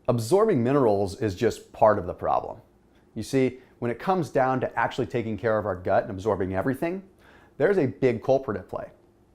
Absorbing minerals is just part of the problem. You see, when it comes down to actually taking care of our gut and absorbing everything, there's a big culprit at play,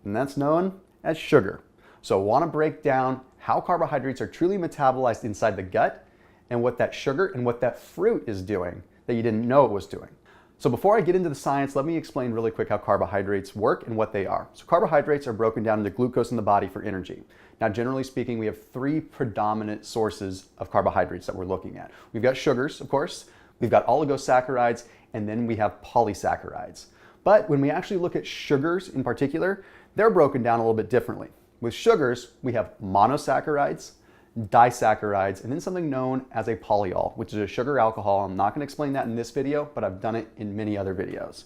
and that's known as sugar. So I want to break down how carbohydrates are truly metabolized inside the gut and what that sugar and what that fruit is doing that you didn't know it was doing. So before I get into the science, let me explain really quick how carbohydrates work and what they are. So carbohydrates are broken down into glucose in the body for energy. Now, generally speaking, we have three predominant sources of carbohydrates that we're looking at. We've got sugars, of course, we've got oligosaccharides, and then we have polysaccharides. But when we actually look at sugars in particular, they're broken down a little bit differently. With sugars, we have monosaccharides, disaccharides, and then something known as a polyol, which is a sugar alcohol. I'm not going to explain that in this video, but I've done it in many other videos.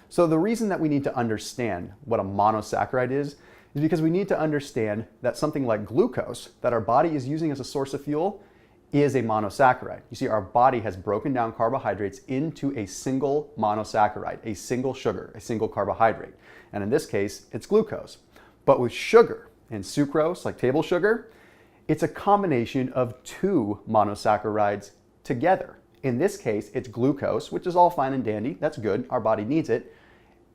So the reason that we need to understand what a monosaccharide is because we need to understand that something like glucose that our body is using as a source of fuel is a monosaccharide. You see, our body has broken down carbohydrates into a single monosaccharide, a single sugar, a single carbohydrate. And in this case, it's glucose. But with sugar and sucrose, like table sugar, it's a combination of two monosaccharides together. In this case, it's glucose, which is all fine and dandy. That's good. Our body needs it.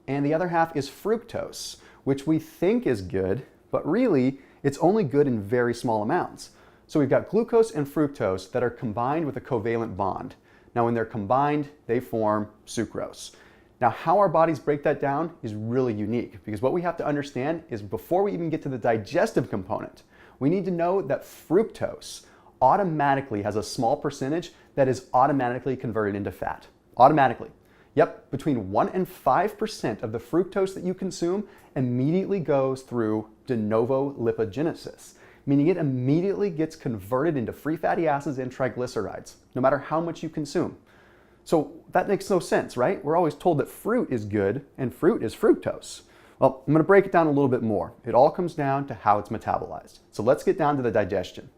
And the other half is fructose, which we think is good, but really it's only good in very small amounts. So we've got glucose and fructose that are combined with a covalent bond. Now, when they're combined, they form sucrose. Now, how our bodies break that down is really unique because what we have to understand is before we even get to the digestive component, we need to know that fructose automatically has a small percentage that is automatically converted into fat. Automatically. Yep, between 1 and 5% of the fructose that you consume immediately goes through de novo lipogenesis, meaning it immediately gets converted into free fatty acids and triglycerides, no matter how much you consume. So that makes no sense, right? We're always told that fruit is good and fruit is fructose. Well, I'm going to break it down a little bit more. It all comes down to how it's metabolized. So let's get down to the digestion.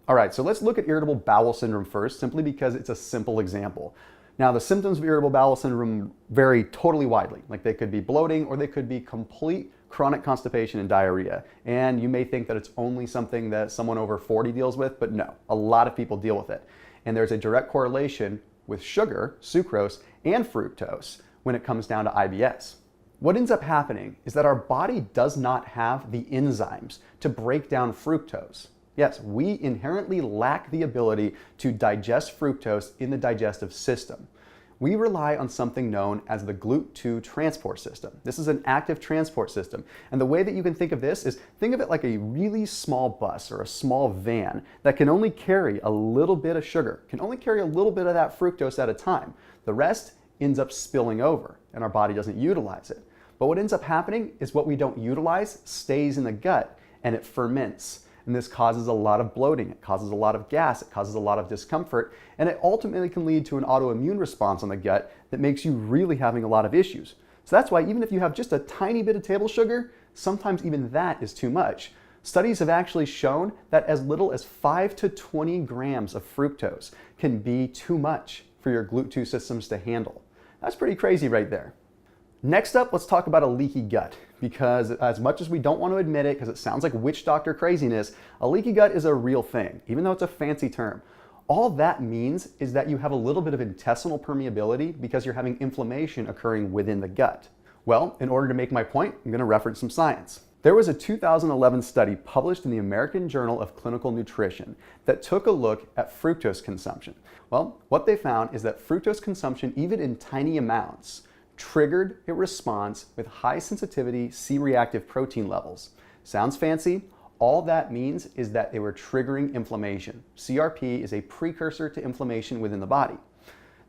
All right, so let's look at irritable bowel syndrome first, simply because it's a simple example. Now, the symptoms of irritable bowel syndrome vary totally widely. Like they could be bloating or they could be complete chronic constipation and diarrhea. And you may think that it's only something that someone over 40 deals with, but no, a lot of people deal with it. And there's a direct correlation with sugar, sucrose, and fructose when it comes down to IBS. What ends up happening is that our body does not have the enzymes to break down fructose. Yes, we inherently lack the ability to digest fructose in the digestive system. We rely on something known as the GLUT2 transport system. This is an active transport system. And the way that you can think of this is think of it like a really small bus or a small van that can only carry a little bit of sugar, can only carry a little bit of that fructose at a time. The rest ends up spilling over and our body doesn't utilize it. But what ends up happening is what we don't utilize stays in the gut and it ferments. And this causes a lot of bloating, it causes a lot of gas, it causes a lot of discomfort, and it ultimately can lead to an autoimmune response on the gut that makes you really having a lot of issues. So that's why even if you have just a tiny bit of table sugar, sometimes even that is too much. Studies have actually shown that as little as 5 to 20 grams of fructose can be too much for your GLUT2 systems to handle. That's pretty crazy right there. Next up, let's talk about a leaky gut, because as much as we don't want to admit it, because it sounds like witch doctor craziness, a leaky gut is a real thing, even though it's a fancy term. All that means is that you have a little bit of intestinal permeability because you're having inflammation occurring within the gut. Well, in order to make my point, I'm going to reference some science. There was a 2011 study published in the American Journal of Clinical Nutrition that took a look at fructose consumption. Well, what they found is that fructose consumption, even in tiny amounts, triggered a response with high sensitivity C-reactive protein levels. Sounds fancy. All that means is that they were triggering inflammation. CRP is a precursor to inflammation within the body.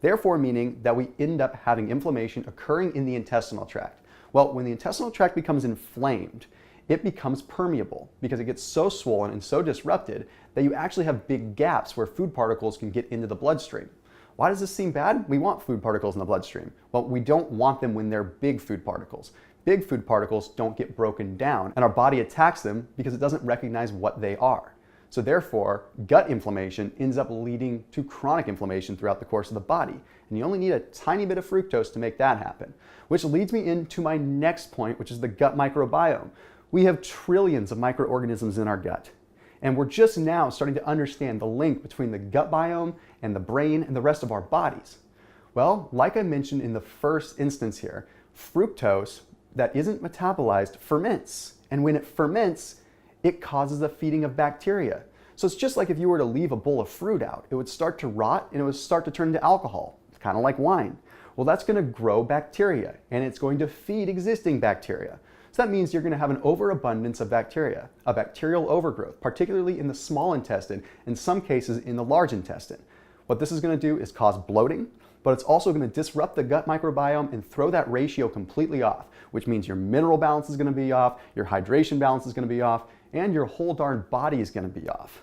Therefore, meaning that we end up having inflammation occurring in the intestinal tract. Well, when the intestinal tract becomes inflamed, it becomes permeable because it gets so swollen and so disrupted that you actually have big gaps where food particles can get into the bloodstream. Why does this seem bad? We want food particles in the bloodstream. Well, we don't want them when they're big food particles. Big food particles don't get broken down, and our body attacks them because it doesn't recognize what they are. So therefore, gut inflammation ends up leading to chronic inflammation throughout the course of the body. And you only need a tiny bit of fructose to make that happen. Which leads me into my next point, which is the gut microbiome. We have trillions of microorganisms in our gut. And we're just now starting to understand the link between the gut biome and the brain and the rest of our bodies. Well, like I mentioned in the first instance here, fructose that isn't metabolized ferments. And when it ferments, it causes the feeding of bacteria. So it's just like if you were to leave a bowl of fruit out, it would start to rot and it would start to turn into alcohol. It's kind of like wine. Well, that's going to grow bacteria and it's going to feed existing bacteria. So that means you're going to have an overabundance of bacteria, a bacterial overgrowth, particularly in the small intestine, in some cases in the large intestine. What this is going to do is cause bloating, but it's also going to disrupt the gut microbiome and throw that ratio completely off, which means your mineral balance is going to be off, your hydration balance is going to be off, and your whole darn body is going to be off.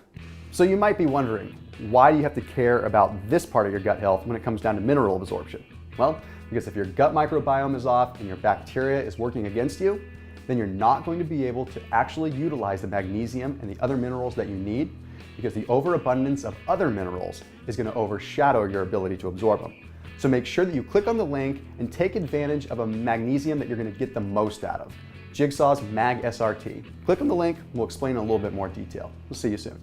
So you might be wondering, why do you have to care about this part of your gut health when it comes down to mineral absorption? Well, because if your gut microbiome is off and your bacteria is working against you, then you're not going to be able to actually utilize the magnesium and the other minerals that you need, because the overabundance of other minerals is going to overshadow your ability to absorb them. So make sure that you click on the link and take advantage of a magnesium that you're going to get the most out of. Jigsaw's Mag SRT. Click on the link, we'll explain in a little bit more detail. We'll see you soon.